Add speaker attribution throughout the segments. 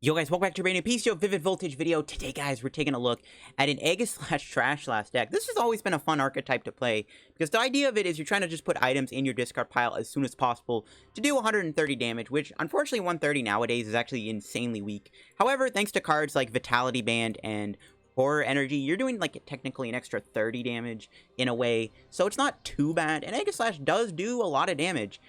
Speaker 1: Yo guys, welcome back to a brand new PTCGO Vivid Voltage video. Today guys, we're taking a look at an Aegislash Trash Last deck. This has always been a fun archetype to play, because the idea of it is you're trying to just put items in your discard pile as soon as possible to do 130 damage, which unfortunately 130 nowadays is actually insanely weak. However, thanks to cards like Vitality Band and Horror Energy, you're doing like technically an extra 30 damage in a way, so it's not too bad, and Aegislash does do a lot of damage.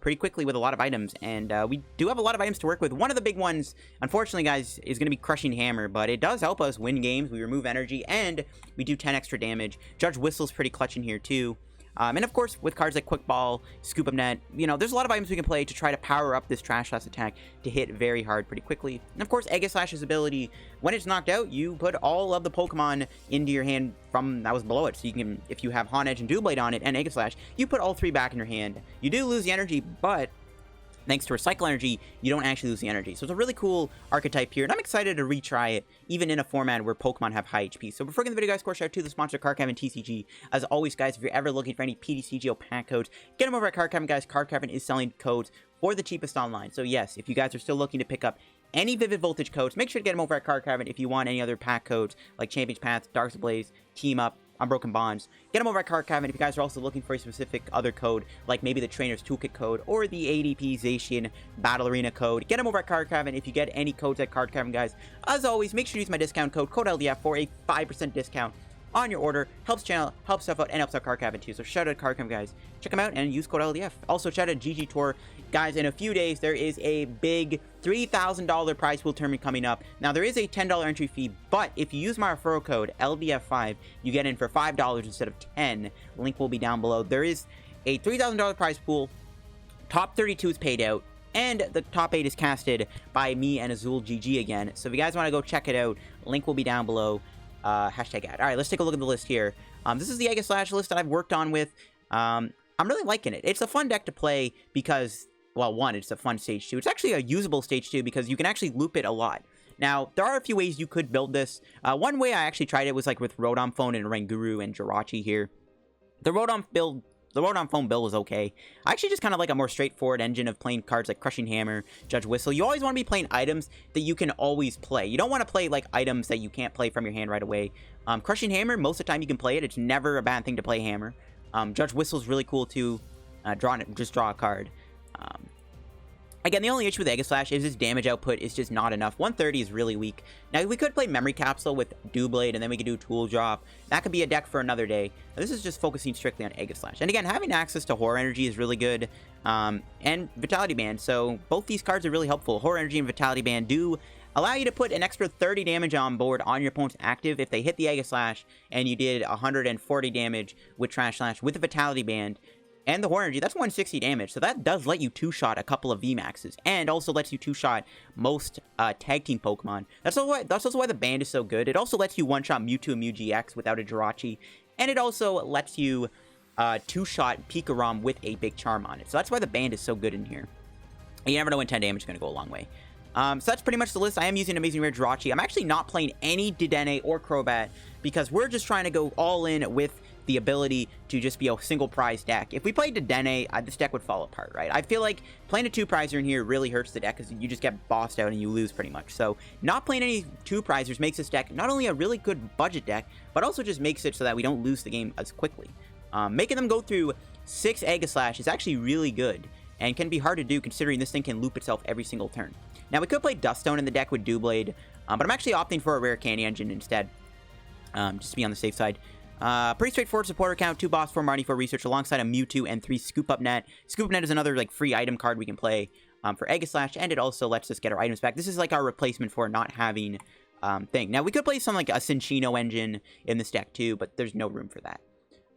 Speaker 1: Pretty quickly with a lot of items, and we do have a lot of items to work with. One of the big ones, unfortunately, guys, is going to be Crushing Hammer, but it does help us win games. We remove energy, and we do 10 extra damage. Judge Whistle's pretty clutch in here, too. And of course, with cards like Quick Ball, Scoop Up Net, you know, there's a lot of items we can play to try to power up this Trash Last attack to hit very hard pretty quickly. And of course, Aegislash's ability, when it's knocked out, you put all of the Pokemon into your hand from that was below it. So you can, if you have Honedge and Doublade on it and Aegislash, you put all three back in your hand. You do lose the energy, but thanks to Recycle Energy, you don't actually lose the energy. So it's a really cool archetype here, and I'm excited to retry it, even in a format where Pokemon have high HP. So before getting the video, guys, of course, shout out to the sponsor, Card Cavern TCG. As always, guys, if you're ever looking for any PTCGO pack codes, get them over at Card Cavern, guys. Card Cavern is selling codes for the cheapest online. So yes, if you guys are still looking to pick up any Vivid Voltage codes, make sure to get them over at Card Cavern. If you want any other pack codes, like Champions Path, Dark Blaze, Team Up, Unbroken Bonds, get them over at Card Cavern. If you guys are also looking for a specific other code, like maybe the Trainer's Toolkit code or the ADP Zacian Battle Arena code, get them over at Card Cavern. If you get any codes at Card Cavern, guys, as always, make sure to use my discount code LDF for a 5% discount on your order. Helps channel, helps stuff out, and helps out Card Cavern too. So shout out to Card Cavern, guys. Check them out and use code LDF. Also, shout out to GG Tour. Guys, in a few days, there is a big $3,000 prize pool tournament coming up. Now, there is a $10 entry fee, but if you use my referral code, LDF5, you get in for $5 instead of $10. Link will be down below. There is a $3,000 prize pool. Top 32 is paid out, and the top 8 is casted by me and Azul GG again. So if you guys want to go check it out, link will be down below. Hashtag ad. Alright, let's take a look at the list here. This is the Aegislash list that I've worked on with. I'm really liking it. It's a fun deck to play because, well, one, it's a fun stage 2. It's actually a usable stage 2 because you can actually loop it a lot. Now, there are a few ways you could build this. One way I actually tried it was like with Rotom Phone and Ranguru and Jirachi here. The Rotom Phone build was okay. I actually just kind of like a more straightforward engine of playing cards like Crushing Hammer, Judge Whistle. You always want to be playing items that you can always play. You don't want to play like items that you can't play from your hand right away. Crushing Hammer, most of the time you can play it. It's never a bad thing to play Hammer. Judge Whistle's really cool too. Just draw a card. Again, the only issue with Aegislash is his damage output is just not enough. 130 is really weak. Now, we could play Memory Capsule with Doublade, and then we could do Tool Drop. That could be a deck for another day. Now, this is just focusing strictly on Aegislash. And again, having access to Horror Energy is really good, and Vitality Band. So both these cards are really helpful. Horror Energy and Vitality Band do allow you to put an extra 30 damage on board on your opponent's active if they hit the Aegislash, and you did 140 damage with Trash Slash with the Vitality Band. And the Horror Energy, that's 160 damage, so that does let you two-shot a couple of VMAXs, and also lets you two-shot most tag team Pokemon. That's also why the band is so good. It also lets you one-shot Mewtwo and Mew GX without a Jirachi, and it also lets you two-shot Pikarom with a big charm on it. So that's why the band is so good in here. And you never know when 10 damage is going to go a long way. So that's pretty much the list. I am using Amazing Rare Jirachi. I'm actually not playing any Dedenne or Crobat, because we're just trying to go all in with the ability to just be a single prize deck. If we played Dedenne, this deck would fall apart, right? I feel like playing a two-prizer in here really hurts the deck because you just get bossed out and you lose pretty much. So not playing any two-prizers makes this deck not only a really good budget deck, but also just makes it so that we don't lose the game as quickly. Making them go through 6 Aegislash is actually really good and can be hard to do considering this thing can loop itself every single turn. Now, we could play Duststone in the deck with Doublade, but I'm actually opting for a Rare Candy engine instead, just to be on the safe side. Pretty straightforward supporter count, 2 boss, 4 Marnie, 4 research, alongside a Mewtwo and 3 Scoop Up Net. Scoop Up Net is another like free item card we can play for Aegislash, and it also lets us get our items back. This is like our replacement for not having thing. Now, we could play some like a Cinccino engine in this deck too, but there's no room for that.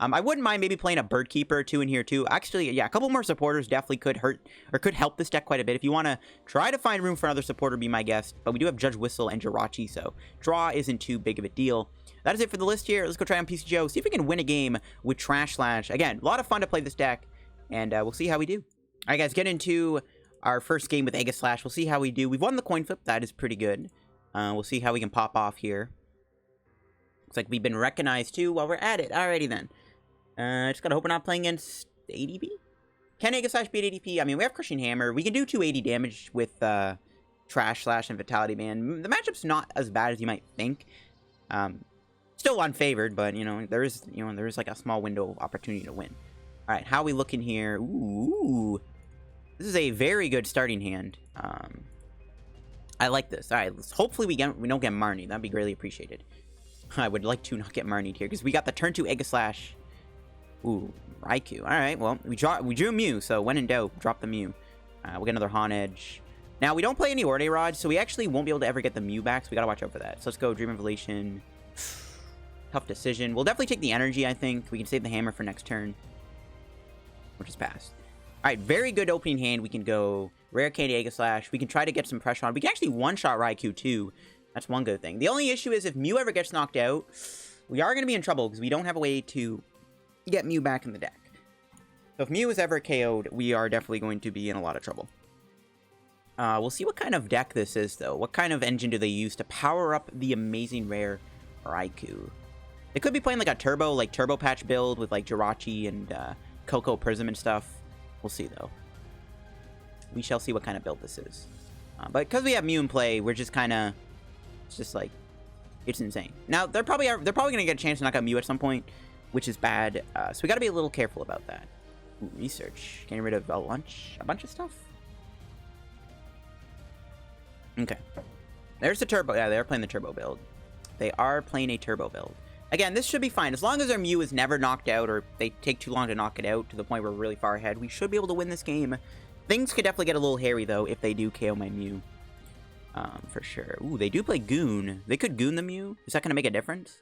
Speaker 1: I wouldn't mind maybe playing a Bird Keeper or 2 in here too. Actually, yeah, a couple more supporters definitely could help this deck quite a bit. If you want to try to find room for another supporter, be my guest. But we do have Judge Whistle and Jirachi, so draw isn't too big of a deal. That is it for the list here. Let's go try on PTCGO, see if we can win a game with Trash Slash. Again, a lot of fun to play this deck, and we'll see how we do. All right, guys, get into our first game with Aegislash. We'll see how we do. We've won the coin flip. That is pretty good. We'll see how we can pop off here. Looks like we've been recognized, too, while we're at it. Alrighty, then. Just gotta hope we're not playing against ADP. Can Aegislash beat ADP? I mean, we have Crushing Hammer. We can do 280 damage with Trash Slash and Vitality Band. The matchup's not as bad as you might think. Still unfavored, but, you know, there is like a small window of opportunity to win. All right, how are we looking here? Ooh. This is a very good starting hand. I like this. All right, hopefully we don't get Marnie. That'd be greatly appreciated. I would like to not get Marnied here, because we got the turn 2 Aegislash. Ooh, Raikou. All right, well, we drew Mew, so when in doubt, drop the Mew. We'll get another Honedge. Now, we don't play any Orde Rod, so we actually won't be able to ever get the Mew back, so we gotta watch out for that. So let's go Dream Evolution. Tough decision. We'll definitely take the energy, I think. We can save the hammer for next turn, which is passed. All right, very good opening hand. We can go Rare Candy Aegislash. We can try to get some pressure on. We can actually one-shot Raikou, too. That's one good thing. The only issue is if Mew ever gets knocked out, we are going to be in trouble because we don't have a way to get Mew back in the deck. So if Mew is ever KO'd, we are definitely going to be in a lot of trouble. We'll see what kind of deck this is, though. What kind of engine do they use to power up the amazing rare Raikou? They could be playing like a Turbo Patch build with like Jirachi and Coco Prism and stuff. We'll see, though. We shall see what kind of build this is. But because we have Mew in play, we're just kind of... It's just like... It's insane. Now, they're probably going to get a chance to knock out Mew at some point, which is bad. So we got to be a little careful about that. Ooh, research. Getting rid of a bunch of stuff. Okay. There's the Turbo. Yeah, they're playing the Turbo build. They are playing a Turbo build. Again, this should be fine. As long as our Mew is never knocked out or they take too long to knock it out to the point where we're really far ahead, we should be able to win this game. Things could definitely get a little hairy, though, if they do KO my Mew. For sure. Ooh, they do play Goon. They could Goon the Mew. Is that going to make a difference?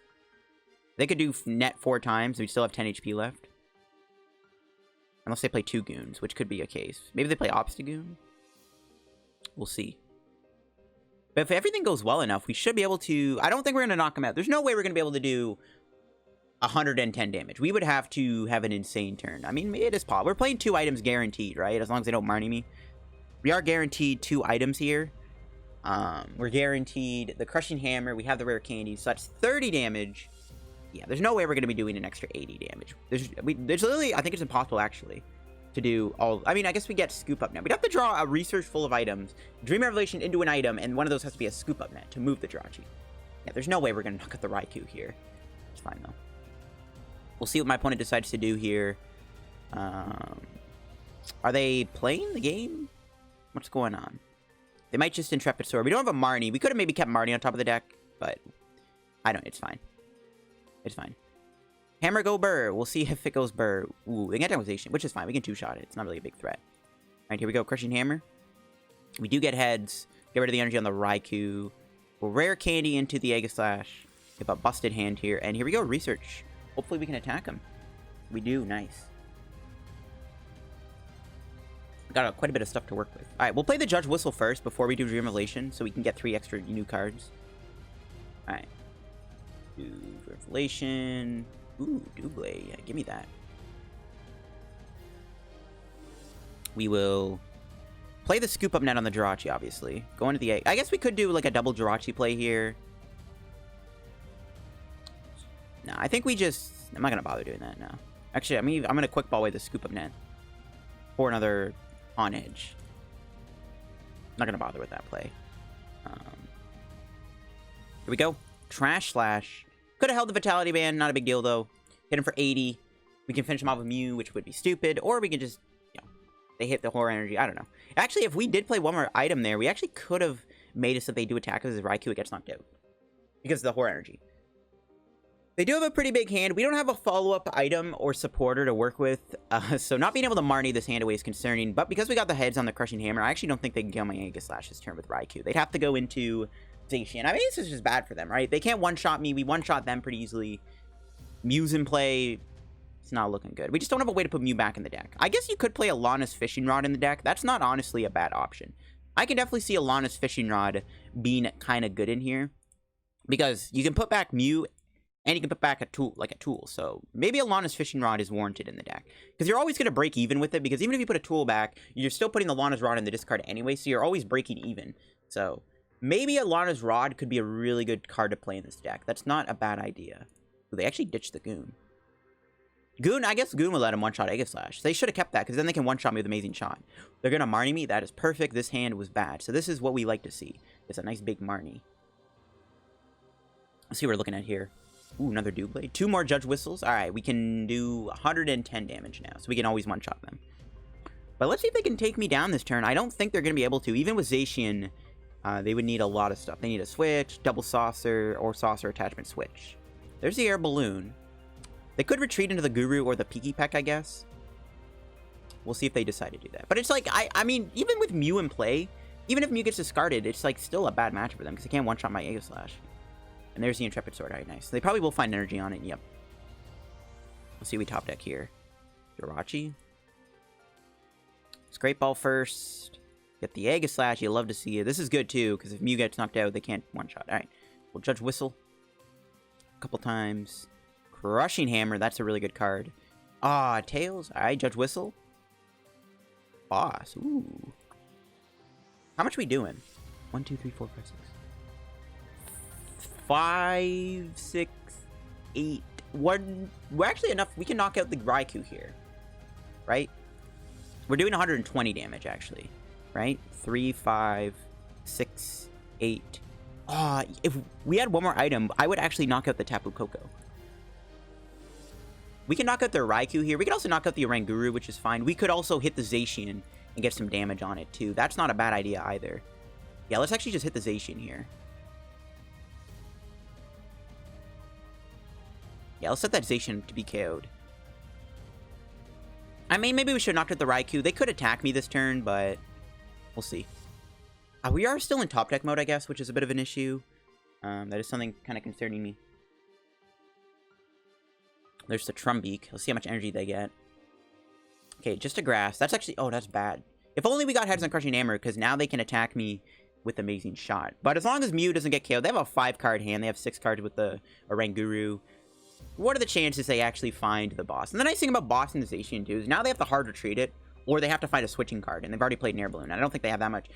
Speaker 1: They could do net 4 times. We still have 10 HP left. Unless they play 2 Goons, which could be a case. Maybe they play Obstagoon. We'll see. But if everything goes well enough, we should be able to... I don't think we're going to knock him out. There's no way we're going to be able to do 110 damage. We would have to have an insane turn. I mean, it is possible. We're playing 2 items guaranteed, right? As long as they don't Marnie me. We are guaranteed 2 items here. We're guaranteed the Crushing Hammer. We have the Rare Candy. So that's 30 damage. Yeah, there's no way we're going to be doing an extra 80 damage. There's literally... I think it's impossible, actually, to do all... I mean, I guess we get Scoop Up Net. We'd have to draw a research full of items, Dream Revelation into an item, and one of those has to be a Scoop Up Net to move the Jirachi. Yeah, there's no way we're going to knock out the Raikou here. It's fine, though. We'll see what my opponent decides to do here. Are they playing the game? What's going on? They might just Intrepid Sword. We don't have a Marnie. We could have maybe kept Marnie on top of the deck, but I don't... It's fine. It's fine. Hammer go Burr. We'll see if it goes Burr. Ooh, Incantation, which is fine. We can 2-shot it. It's not really a big threat. All right, here we go. Crushing Hammer. We do get heads. Get rid of the energy on the Raikou. We'll Rare Candy into the Aegislash. Get a busted hand here. And here we go. Research. Hopefully we can attack him. We do. Nice. We got quite a bit of stuff to work with. All right, we'll play the Judge Whistle first before we do Dream Revelation, so we can get 3 extra new cards. All right. Do Revelation. Ooh, Doublade. Yeah, give me that. We will play the Scoop Up Net on the Jirachi, obviously. Go into the egg. I guess we could do like a double Jirachi play here. No, I think we just... I'm not going to bother doing that now. Actually, I mean, I'm going to quick ball away the Scoop Up Net for another Honedge. Not going to bother with that play. Here we go. Trash Slash. Could have held the Vitality Band. Not a big deal, though. Hit him for 80. We can finish him off with Mew, which would be stupid. Or we can just, you know, they hit the Horror Energy. I don't know. Actually, if we did play one more item there, we actually could have made it so they do attack us as Raikou, it gets knocked out. Because of the Horror Energy. They do have a pretty big hand. We don't have a follow-up item or supporter to work with. So not being able to Marnie this hand away is concerning. But because we got the heads on the Crushing Hammer, I actually don't think they can kill my Aegislash this turn with Raikou. They'd have to go into... I mean, this is just bad for them, right? They can't one-shot me. We one-shot them pretty easily. Mew's in play. It's not looking good. We just don't have a way to put Mew back in the deck. I guess you could play Alana's Fishing Rod in the deck. That's not honestly a bad option. I can definitely see Alana's Fishing Rod being kind of good in here. Because you can put back Mew, and you can put back a tool. So maybe Alana's Fishing Rod is warranted in the deck. Because you're always going to break even with it. Because even if you put a tool back, you're still putting Alana's Rod in the discard anyway. So you're always breaking even. So... maybe Alana's Rod could be a really good card to play in this deck. That's not a bad idea. Ooh, they actually ditched the Goon. Goon, I guess Goon will let him one-shot Aegislash. They should have kept that, because then they can one-shot me with Amazing Shot. They're going to Marnie me. That is perfect. This hand was bad. So this is what we like to see. It's a nice big Marnie. Let's see what we're looking at here. Ooh, another Doublade. 2 more Judge Whistles. Alright, we can do 110 damage now. So we can always one-shot them. But let's see if they can take me down this turn. I don't think they're going to be able to. Even with Zacian, they would need a lot of stuff. They need a switch, double saucer, or saucer attachment switch. There's the Air Balloon. They could retreat into the Guru or the Pikipek, I guess. We'll see if they decide to do that. But it's like, I mean, even with Mew in play, even if Mew gets discarded, it's like still a bad match for them because they can't one-shot my Aegislash. And there's the Intrepid Sword. Alright, nice. They probably will find energy on it. Yep. Let's see what we top deck here. Jirachi. It's Great Ball first. Get the Aegislash. You love to see it. This is good too, because if Mew gets knocked out, they can't one-shot. Alright. We'll Judge Whistle a couple times. Crushing Hammer. That's a really good card. Ah, Tails. Alright, Judge Whistle. Boss. Ooh. How much are we doing? 1, 2, 3, 4, 5, 6. 5, 6, 8. We're actually enough. We can knock out the Raikou here. Right? We're doing 120 damage, actually. Right? 3, 5, 6, 8. Ah, if we had one more item, I would actually knock out the Tapu Koko. We can knock out the Raikou here. We could also knock out the Oranguru, which is fine. We could also hit the Zacian and get some damage on it, too. That's not a bad idea, either. Yeah, let's actually just hit the Zacian here. Yeah, let's set that Zacian to be KO'd. I mean, maybe we should have knocked out the Raikou. They could attack me this turn, but we'll see. We are still in top deck mode, I guess, which is a bit of an issue. That is something kind of concerning me. There's the Trumbeak. Let's see how much energy they get. Okay, just a Grass. That's actually... Oh, that's bad. If only we got heads on Crushing Hammer, because now they can attack me with Amazing Shot. But as long as Mew doesn't get KO'd, they have a 5-card hand. They have 6 cards with the Oranguru. What are the chances they actually find the boss? And the nice thing about boss and the Zacian, too, is now they have to hard retreat it, or they have to find a switching card, and they've already played an Air Balloon. I don't think they have that much.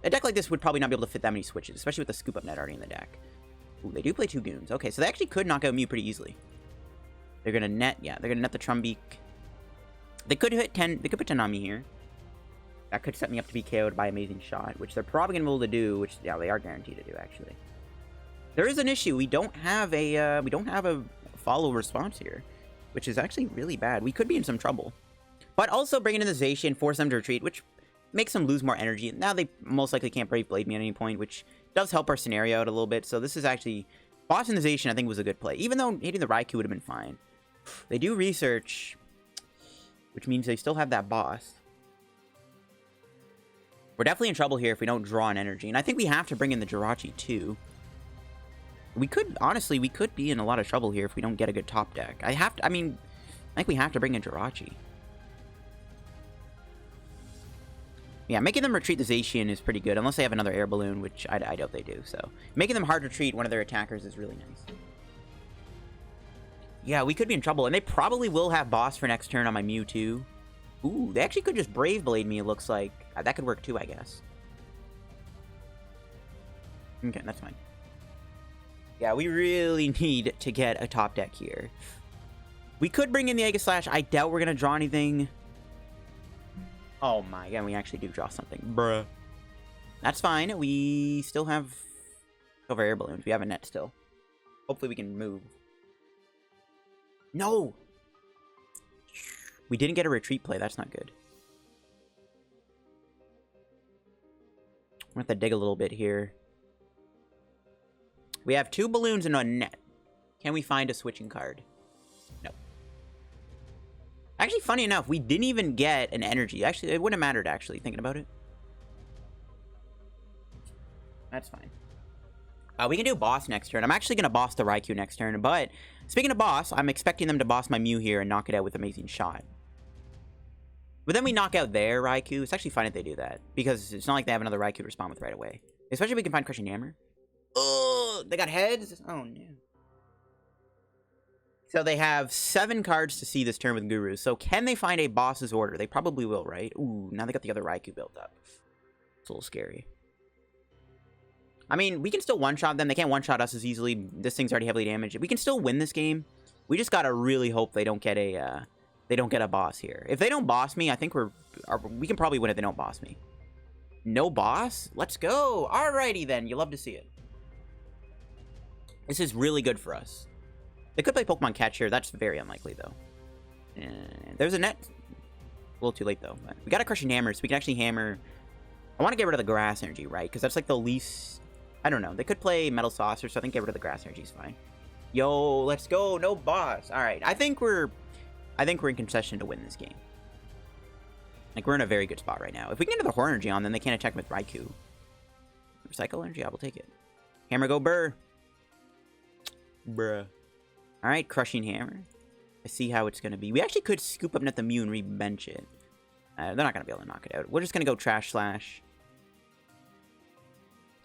Speaker 1: A deck like this would probably not be able to fit that many switches, especially with the Scoop Up Net already in the deck. Ooh, they do play 2 Goons. Okay, so they actually could knock out Mew pretty easily. They're gonna net, yeah, they're gonna net the Trumbeak. They could hit 10, they could put 10 on me here. That could set me up to be KO'd by Amazing Shot, which they're probably gonna be able to do, which, yeah, they are guaranteed to do, actually. There is an issue. We don't have a follow response here, which is actually really bad. We could be in some trouble. But also bringing in the Zacian, force them to retreat, which makes them lose more energy. Now they most likely can't Brave Blade me at any point, which does help our scenario out a little bit. So this is actually... Boss and the Zacian, I think, was a good play. Even though hitting the Raikou would have been fine. They do research, which means they still have that boss. We're definitely in trouble here if we don't draw an energy. And I think we have to bring in the Jirachi too. We could, honestly, we could be in a lot of trouble here if we don't get a good top deck. I think we have to bring in Jirachi. Yeah, making them retreat the Zacian is pretty good, unless they have another Air Balloon, which I doubt they do. So making them hard retreat one of their attackers is really nice. Yeah, we could be in trouble, and they probably will have boss for next turn on my Mewtwo. Ooh, they actually could just Brave Blade me, it looks like. That could work too, I guess. Okay, that's fine. Yeah, we really need to get a top deck here. We could bring in the Aegislash. I doubt we're going to draw anything. Oh my god, we actually do draw something. Bruh. That's fine. We still have over Air Balloons. We have a net still. Hopefully we can move. No! We didn't get a retreat play. That's not good. We're going to have to dig a little bit here. We have 2 balloons and a net. Can we find a switching card? No. Actually, funny enough, we didn't even get an energy. Actually, it wouldn't have mattered, actually, thinking about it. That's fine. We can do boss next turn. I'm actually going to boss the Raikou next turn, but speaking of boss, I'm expecting them to boss my Mew here and knock it out with Amazing Shot. But then we knock out their Raikou. It's actually fine if they do that, because it's not like they have another Raikou to respond with right away. Especially if we can find Crushing Hammer. Oh, they got heads? Oh, no. So they have 7 cards to see this turn with Guru. So can they find a boss's order? They probably will, right? Ooh, now they got the other Raikou built up. It's a little scary. I mean, we can still one-shot them. They can't one-shot us as easily. This thing's already heavily damaged. We can still win this game. We just gotta really hope they don't get a boss here. If they don't boss me, I think we can probably win if they don't boss me. No boss? Let's go. Alrighty then. You love to see it. This is really good for us. They could play Pokemon Catch here. That's very unlikely, though. And there's a net. A little too late, though. But we got a Crushing Hammer, so we can actually hammer. I want to get rid of the Grass Energy, right? Because that's like the least... I don't know. They could play Metal Saucer, so I think get rid of the Grass Energy is fine. Yo, let's go. No boss. All right. I think we're in concession to win this game. Like, we're in a very good spot right now. If we can get another Horn Energy on, then they can't attack with Raikou. Recycle Energy? I will take it. Hammer go burr. Bruh. Alright, Crushing Hammer. I see how it's going to be. We actually could Scoop Up Net the Mew and re-bench it. They're not going to be able to knock it out. We're just going to go Trash Slash.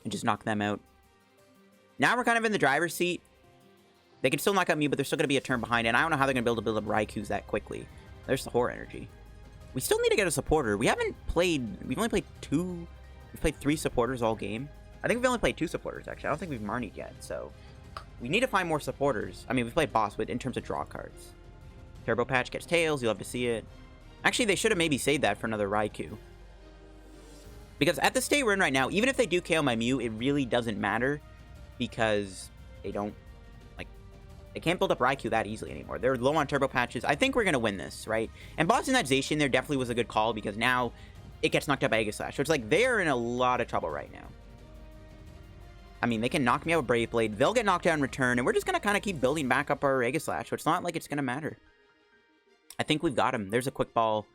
Speaker 1: And just knock them out. Now we're kind of in the driver's seat. They can still knock out Mew, but they're still going to be a turn behind. And I don't know how they're going to be able to build up Raikous that quickly. There's the Horror Energy. We still need to get a supporter. We haven't played... We've only played 2... We've played 3 supporters all game. I think we've only played 2 supporters, actually. I don't think we've Marnied yet, so... We need to find more supporters. I mean, we've played boss, but in terms of draw cards. Turbo Patch gets Tails. You'll love to see it. Actually, they should have maybe saved that for another Raikou. Because at the state we're in right now, even if they do KO my Mew, it really doesn't matter. Because they don't... Like, they can't build up Raikou that easily anymore. They're low on Turbo Patches. I think we're going to win this, right? And bossing that Zacian there definitely was a good call, because now it gets knocked out by Aegislash. So it's like, they're in a lot of trouble right now. I mean, they can knock me out with Brave Blade. They'll get knocked out in return, and we're just going to kind of keep building back up our Aegislash, so it's not like it's going to matter. I think we've got him. There's a Quick Ball.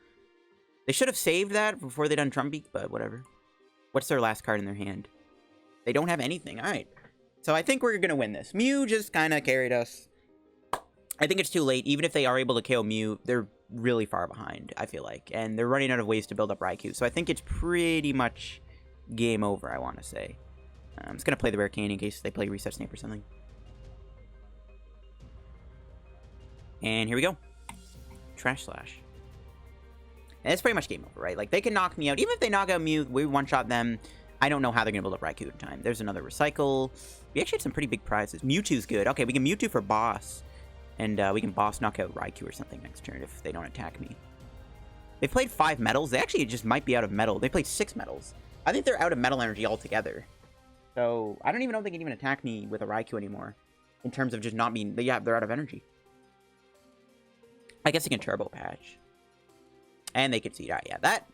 Speaker 1: They should have saved that before they done Trumbeak, but whatever. What's their last card in their hand? They don't have anything. All right. So I think we're going to win this. Mew just kind of carried us. I think it's too late. Even if they are able to KO Mew, they're really far behind, I feel like. And they're running out of ways to build up Raikou. So I think it's pretty much game over, I want to say. I'm just going to play the Rare Candy in case they play Reset Snape or something. And here we go. Trash Slash. And it's pretty much game over, right? Like, they can knock me out. Even if they knock out Mew, we one-shot them. I don't know how they're going to build up Raikou in time. There's another Recycle. We actually had some pretty big prizes. Mewtwo's good. Okay, we can Mewtwo for boss. And we can boss knock out Raikou or something next turn if they don't attack me. They played 5 metals. They actually just might be out of metal. They played 6 metals. I think they're out of metal energy altogether. So, I don't even know if they can even attack me with a Raikou anymore. In terms of just not being... Yeah, they're out of energy. I guess they can Turbo Patch. And they can see that. Yeah, that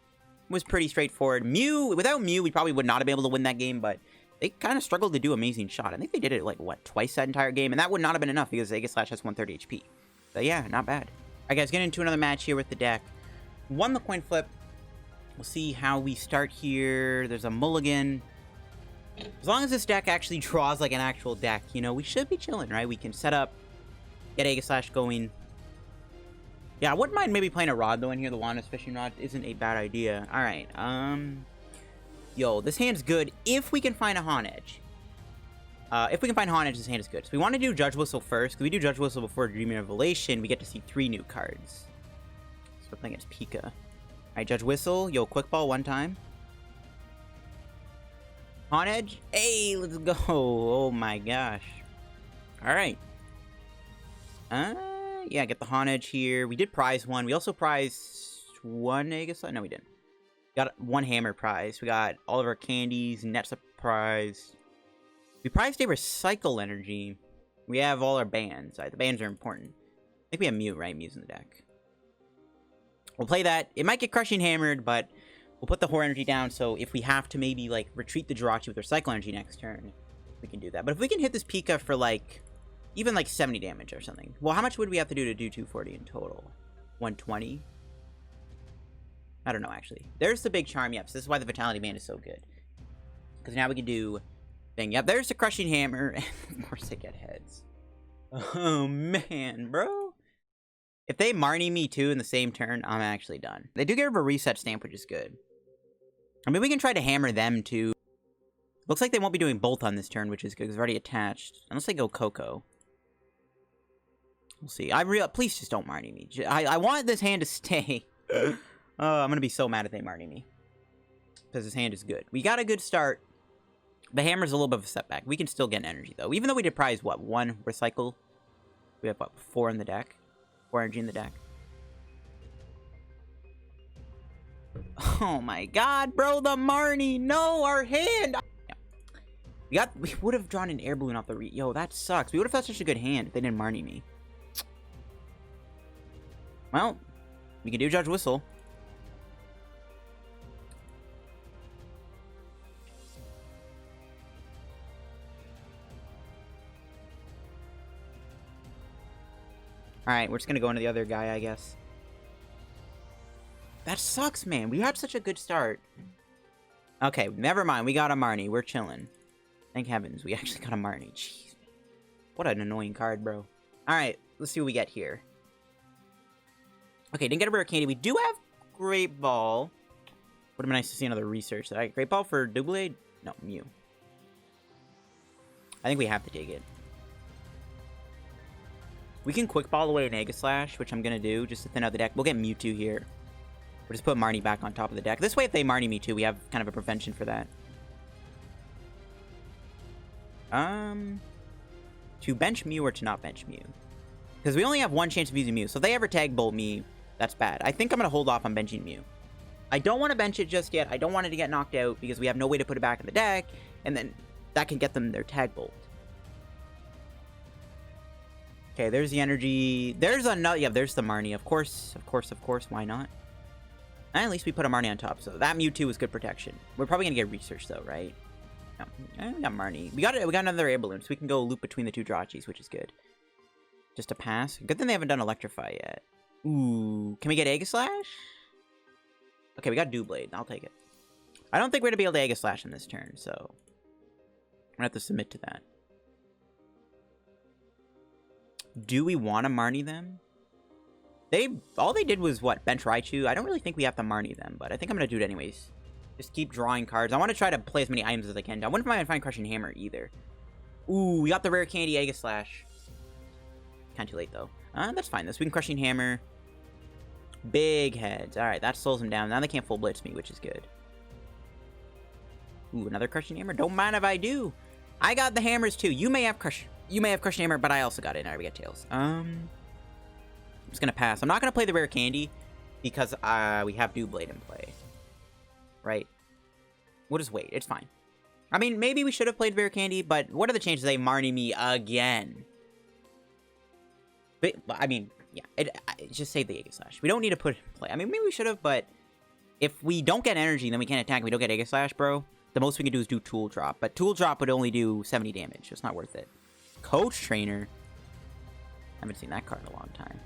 Speaker 1: was pretty straightforward. Mew... Without Mew, we probably would not have been able to win that game, but... They kind of struggled to do Amazing Shot. I think they did it, like, what, twice that entire game? And that would not have been enough because Aegislash has 130 HP. So, yeah, not bad. Alright, guys, getting into another match here with the deck. Won the coin flip. We'll see how we start here. There's a mulligan. As long as this deck actually draws like an actual deck, you know, we should be chilling, right? We can set up, get Aegislash going. Yeah, I wouldn't mind maybe playing a Rod, though, in here. The Wanda's Fishing Rod isn't a bad idea. Alright, yo, this hand's good if we can find a Honedge. If we can find Honedge, this hand is good. So we want to do Judge Whistle first. Because we do Judge Whistle before Dreaming Revelation, we get to see 3 new cards. So we're playing against Pika. Alright, Judge Whistle. Yo, Quick Ball one time. Honedge. Hey, let's go. Oh my gosh. Alright. Yeah, get the Honedge here. We did prize 1. We also prized 1 Aegislash. No, we didn't. Got 1 hammer prize. We got all of our candies, net surprise. We prized a Recycle Energy. We have all our bands. Right, the bands are important. I think we have Mew, right? Mew's in the deck. We'll play that. It might get Crushing Hammered, but we'll put the Horror Energy down, so if we have to maybe, like, retreat the Jirachi with Recycle Energy next turn, we can do that. But if we can hit this Pika for, like, even, like, 70 damage or something. Well, how much would we have to do 240 in total? 120? I don't know, actually. There's the big charm. Yep, so this is why the Vitality Band is so good. Because now we can do... thing. Yep, there's the Crushing Hammer. And of course they get heads. Oh, man, bro. If they Marnie me, too, in the same turn, I'm actually done. They do get a reset stamp, which is good. I mean, we can try to hammer them, too. Looks like they won't be doing both on this turn, which is good, because they're already attached. Unless they go Coco. We'll see. Please just don't Marnie me. I want this hand to stay. Oh, I'm going to be so mad if they Marnie me. Because this hand is good. We got a good start. The hammer's a little bit of a setback. We can still get an energy, though. Even though we did prize, what, 1 Recycle? We have, what, 4 in the deck? 4 energy in the deck. Oh my god, bro, the Marnie! No, our hand! Yeah. We would have drawn an Air Balloon off the Yo, that sucks. We would have had such a good hand if they didn't Marnie me. Well, we can do Judge Whistle. Alright, we're just gonna go into the other guy, I guess. That sucks, man. We had such a good start. Okay, never mind. We got a Marnie. We're chilling. Thank heavens. We actually got a Marnie. Jeez. What an annoying card, bro. Alright, let's see what we get here. Okay, didn't get a Rare Candy. We do have Great Ball. Would have been nice to see another research. Great Ball for Doublade? No, Mew. I think we have to take it. We can Quick Ball away an Aegislash, which I'm going to do just to thin out the deck. We'll get Mewtwo here. We'll just put Marnie back on top of the deck. This way, if they Marnie me too, we have kind of a prevention for that. To bench Mew or to not bench Mew? Because we only have one chance of using Mew. So if they ever tag bolt me, that's bad. I think I'm going to hold off on benching Mew. I don't want to bench it just yet. I don't want it to get knocked out because we have no way to put it back in the deck. And then that can get them their tag bolt. Okay, there's the energy. There's another. Yeah, there's the Marnie. Of course. Why not? And at least we put a Marnie on top. So that Mewtwo is good protection. We're probably going to get research, though, right? No. We got Marnie. We got another Air Balloon, so we can go loop between the two Jirachis, which is good. Just a pass. Good thing they haven't done Electrify yet. Ooh. Can we get Aegislash? Okay, we got Doublade. I'll take it. I don't think we're going to be able to Aegislash in this turn, so I'm going to have to submit to that. Do we want to Marnie them? All they did was, what, bench Raikou? I don't really think we have to Marnie them, but I think I'm going to do it anyways. Just keep drawing cards. I want to try to play as many items as I can. I wouldn't mind find Crushing Hammer either. Ooh, we got the Rare Candy Aegislash. Kind of too late, though. That's fine. We can Crushing Hammer. Big heads. Alright, that slows them down. Now they can't full blitz me, which is good. Ooh, another Crushing Hammer? Don't mind if I do. I got the hammers, too. You may have Crushing Hammer, but I also got it. Alright, we got Tails. I'm just gonna pass. I'm not gonna play the Rare Candy because we have Doublade in play. Right? We'll just wait. It's fine. I mean, maybe we should have played Rare Candy, but what are the chances they Marnie me again? But I mean, yeah. Just save the Aegislash. We don't need to put it in play. I mean, maybe we should have, but if we don't get energy, then we can't attack. We don't get Aegislash, bro. The most we can do is do Tool Drop. But Tool Drop would only do 70 damage. It's not worth it. Coach Trainer. I haven't seen that card in a long time.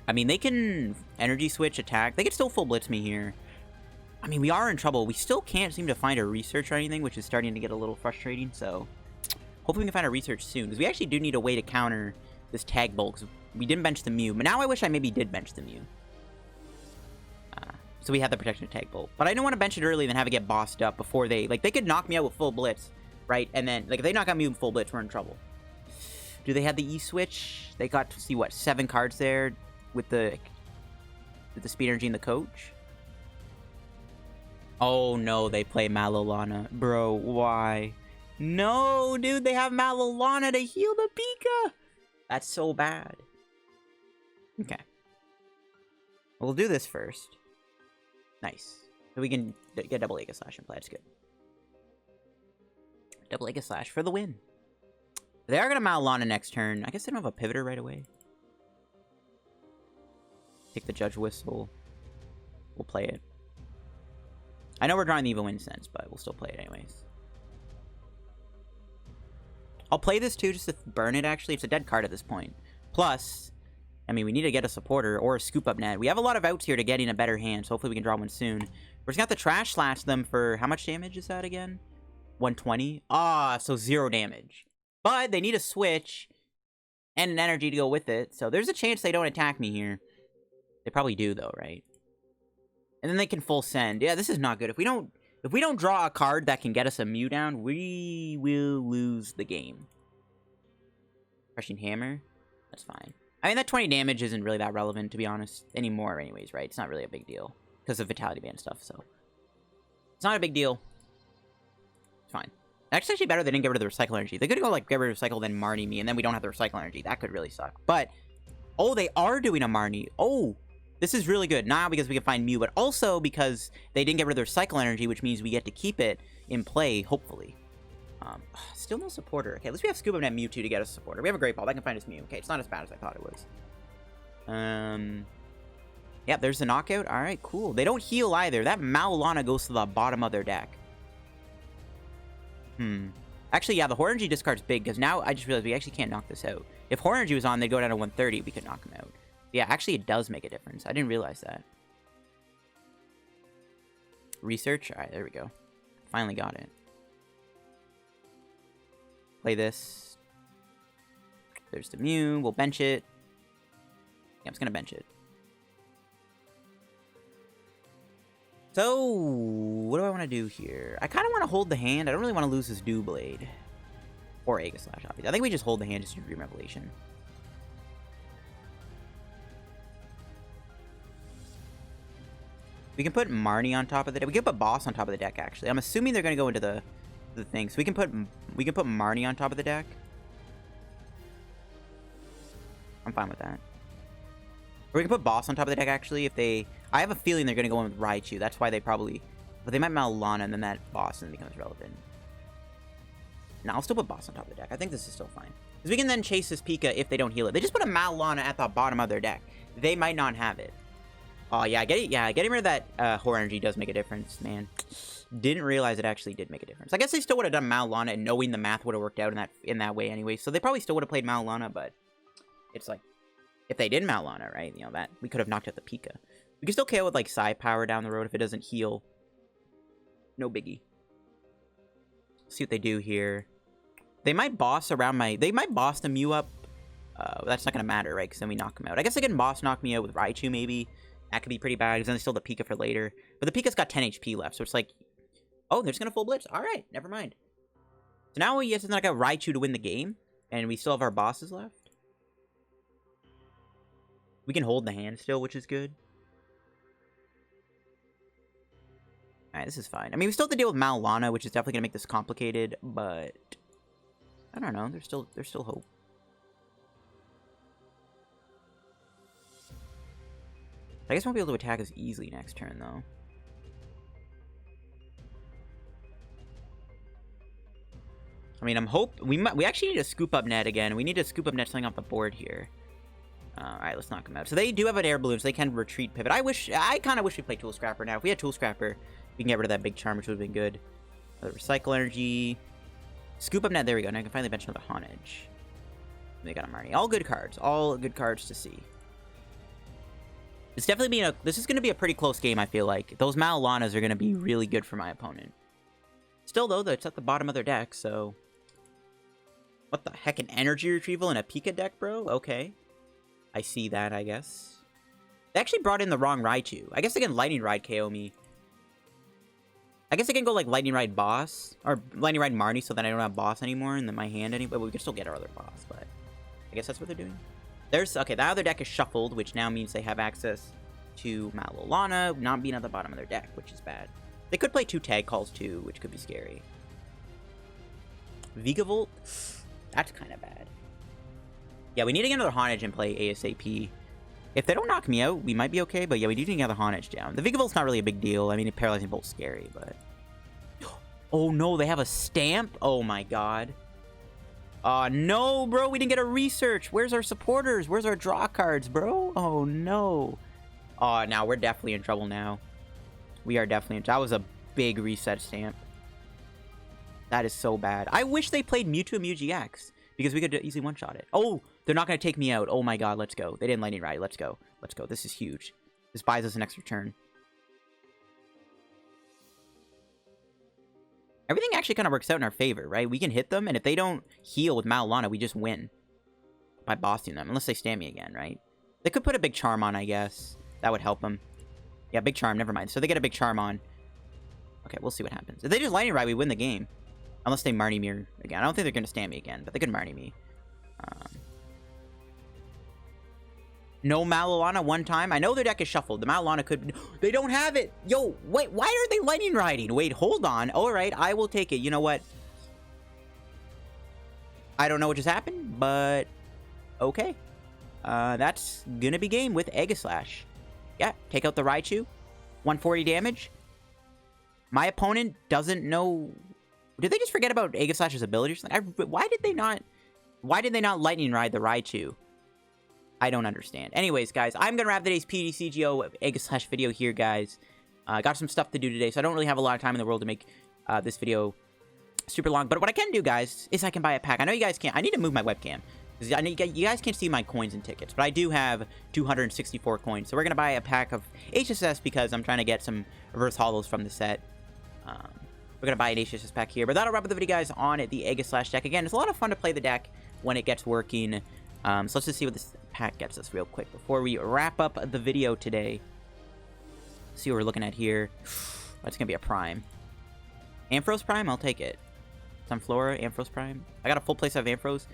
Speaker 1: I mean, they can energy switch, attack. They can still full blitz me here. I mean, we are in trouble. We still can't seem to find a research or anything, which is starting to get a little frustrating. So, hopefully we can find a research soon. Because we actually do need a way to counter this tag bolt. Because we didn't bench the Mew. But now I wish I maybe did bench the Mew. So we have the protection of tag bolt. But I don't want to bench it early and then have it get bossed up before they... Like, they could knock me out with full blitz, right? And then, like, if they knock out me with full blitz, we're in trouble. Do they have the E-switch? They got to see, what, 7 cards there with the speed energy and the coach? Oh, no, they play Malolana. Bro, why? No, dude, they have Malolana to heal the Pika! That's so bad. Okay. We'll do this first. Nice. So we can get double Aegislash in play. That's good. Double Aegislash for the win. They are going to Malolana next turn. I guess they don't have a pivoter right away. Take the Judge Whistle. We'll play it. I know we're drawing the Evolution Incense, but we'll still play it anyways. I'll play this too, just to burn it, actually. It's a dead card at this point. Plus, I mean, we need to get a supporter or a Scoop Up Net. We have a lot of outs here to get in a better hand, so hopefully we can draw one soon. We're just going to have to Trash Slash them for... How much damage is that again? 120? Ah, so 0 damage. But they need a switch and an energy to go with it, so there's a chance they don't attack me here. They probably do, though, right? And then they can full send. Yeah, this is not good. If we don't draw a card that can get us a Mew down, we will lose the game. Crushing Hammer? That's fine. I mean, that 20 damage isn't really that relevant, to be honest, anymore anyways, right? It's not really a big deal because of Vitality Band stuff, so. It's not a big deal. It's fine. Actually better they didn't get rid of the Recycle Energy. They could go, like, get rid of Recycle, then Marnie me, and then we don't have the Recycle Energy. That could really suck. But, oh, they are doing a Marnie. Oh, this is really good. Not because we can find Mew, but also because they didn't get rid of the Recycle Energy, which means we get to keep it in play, hopefully. Still no supporter. Okay, at least we have Scoop Up Net Mewtwo to get us a supporter. We have a Great Ball. That can find us Mew. Okay, it's not as bad as I thought it was. Yeah, there's the knockout. All right, cool. They don't heal either. That Maulana goes to the bottom of their deck. Actually, yeah, the Hornergy discard's big, because now I just realized we actually can't knock this out. If Hornergy was on, they'd go down to 130. We could knock him out. Yeah, actually, it does make a difference. I didn't realize that. Research. All right, there we go. Finally got it. Play this. There's the Mew. We'll bench it. Yeah, I'm just going to bench it. So, what do I want to do here? I kind of want to hold the hand. I don't really want to lose this Doublade. Or Aegislash, obviously. I think we just hold the hand just to Dream Revelation. We can put Marnie on top of the deck. We can put Boss on top of the deck, actually. I'm assuming they're going to go into the thing. So we can put Marnie on top of the deck. I'm fine with that. Or we can put Boss on top of the deck, actually, if they... I have a feeling they're going to go in with Raikou. That's why they probably... But they might Maulana, and then that Boss then becomes relevant. No, I'll still put Boss on top of the deck. I think this is still fine. Because we can then chase this Pika if they don't heal it. They just put a Maulana at the bottom of their deck. They might not have it. Oh, yeah, getting rid of that Hornergy does make a difference, man. Didn't realize it actually did make a difference. I guess they still would have done Maulana, and knowing the math would have worked out in that way anyway. So they probably still would have played Maulana, but it's like, if they did Maulana, right, you know, that we could have knocked out the Pika. We can still KO with, like, Psy Power down the road if it doesn't heal. No biggie. See what they do here. They might boss around my... They might boss the Mew up. That's not going to matter, right? Because then we knock him out. I guess they can boss knock me out with Raikou, maybe. That could be pretty bad, because then they still have the Pika for later. But the Pika's got 10 HP left, so it's like... Oh, they're just going to full blitz. Alright, never mind. So now we just got Raikou to win the game, and we still have our bosses left. We can hold the hand still, which is good. Alright, this is fine. I mean, we still have to deal with Maulana, which is definitely going to make this complicated, but... I don't know, there's still hope. I guess we won't be able to attack as easily next turn, though. I mean, we actually need to Scoop Up Net again. We need to Scoop Up Net something off the board here. Alright, let's knock them out. So they do have an Air Balloon, so they can retreat pivot. I kind of wish we played Tool Scrapper now. If we had Tool Scrapper, we can get rid of that big charm, which would have been good. Another Recycle Energy. Scoop Up Net, there we go. Now I can finally bench another Honedge. They got a Marnie. All good cards. All good cards to see. It's definitely this is going to be a pretty close game, I feel like. Those Maulanas are going to be really good for my opponent. Still, though, it's at the bottom of their deck, so... What the heck? An Energy Retrieval in a Pika deck, bro? Okay. I see that, I guess. They actually brought in the wrong Raikou. I guess they can Lightning Ride KO me. I guess I can go, like, Lightning Ride Boss. Or Lightning Ride Marnie, so that I don't have Boss anymore in my hand anyway. But we can still get our other Boss, but... I guess that's what they're doing. Okay, the other deck is shuffled, which now means they have access to Maulana, not being at the bottom of their deck, which is bad. They could play 2 Tag Calls, too, which could be scary. Vigavolt? That's kind of bad. Yeah, we need to get another Honedge and play ASAP. If they don't knock me out, we might be okay, but yeah, we do need another Honedge down. The Vigavolt's not really a big deal. I mean, Paralyzing Bolt's scary, but... Oh, no, they have a Stamp? Oh, my God. No, bro, we didn't get a Research. Where's our supporters? Where's our draw cards, bro? Oh, no. Oh, now we're definitely in trouble now. We are definitely in trouble. That was a big reset Stamp. That is so bad. I wish they played Mewtwo and Mew GX, because we could easily one-shot it. Oh, they're not going to take me out. Oh, my God, let's go. They didn't Lightning Ride. Let's go. Let's go. This is huge. This buys us an extra turn. Everything actually kind of works out in our favor, right? We can hit them, and if they don't heal with Maulana, we just win by bossing them, unless they stand me again, right? They could put a big charm on, I guess. That would help them. Yeah, big charm, never mind. So they get a big charm on. Okay, we'll see what happens. If they just Lightning Ride, we win the game. Unless they Marnie me again. I don't think they're going to stand me again, but they could Marnie me. No Maulana one time. I know their deck is shuffled. The Maulana could... They don't have it! Yo, wait, why are they Lightning Riding? Wait, hold on. Alright, I will take it. You know what? I don't know what just happened, but okay. That's gonna be game with Aegislash. Yeah, take out the Raikou. 140 damage. My opponent doesn't know... Did they just forget about Aegislash's ability or something? Why did they not Lightning Ride the Raikou? I don't understand. Anyways, guys, I'm gonna wrap today's PTCGO Aegislash video here, guys. Got some stuff to do today, so I don't really have a lot of time in the world to make this video super long. But what I can do, guys, is I can buy a pack. I know you guys can't. I need to move my webcam. I know you guys can't see my coins and tickets, but I do have 264 coins. So we're going to buy a pack of HSS because I'm trying to get some reverse holos from the set. We're going to buy an HSS pack here. But that'll wrap up the video, guys, on the Aegislash deck. Again, it's a lot of fun to play the deck when it gets working. So let's just see what this pack gets us real quick before we wrap up the video today. See what we're looking at here. That's going to be a Prime. Ampharos Prime? I'll take it. Sunflora, Ampharos Prime. I got a full place of Ampharos.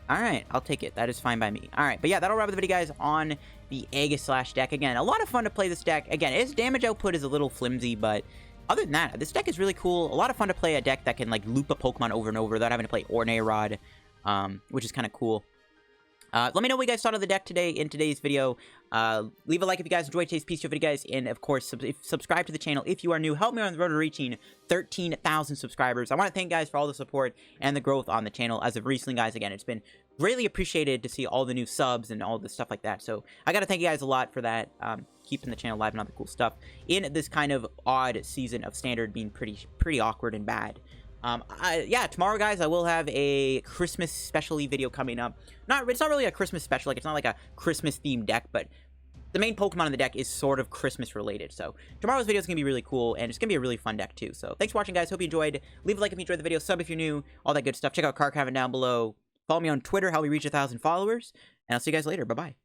Speaker 1: Alright, I'll take it. That is fine by me. Alright, but yeah, that'll wrap up the video, guys, on the Aegislash deck. Again, a lot of fun to play this deck. Again, its damage output is a little flimsy, but other than that, this deck is really cool. A lot of fun to play a deck that can, like, loop a Pokemon over and over without having to play Ornate Rod, which is kind of cool. Let me know what you guys thought of the deck today in today's video. Leave a like if you guys enjoyed today's PTCGO video, guys. And, of course, subscribe to the channel if you are new. Help me on the road to reaching 13,000 subscribers. I want to thank you guys for all the support and the growth on the channel. As of recently, guys, again, it's been greatly appreciated to see all the new subs and all the stuff like that. So I got to thank you guys a lot for that. Keeping the channel alive and all the cool stuff in this kind of odd season of Standard being pretty awkward and bad. Yeah, tomorrow, guys, I will have a Christmas special video coming up. It's not really a Christmas special, like, it's not like a Christmas-themed deck, but the main Pokemon on the deck is sort of Christmas-related. So, tomorrow's video is going to be really cool, and it's going to be a really fun deck, too. So, thanks for watching, guys. Hope you enjoyed. Leave a like if you enjoyed the video, sub if you're new, all that good stuff. Check out card comment down below. Follow me on Twitter, how we reach 1,000 followers, and I'll see you guys later. Bye-bye.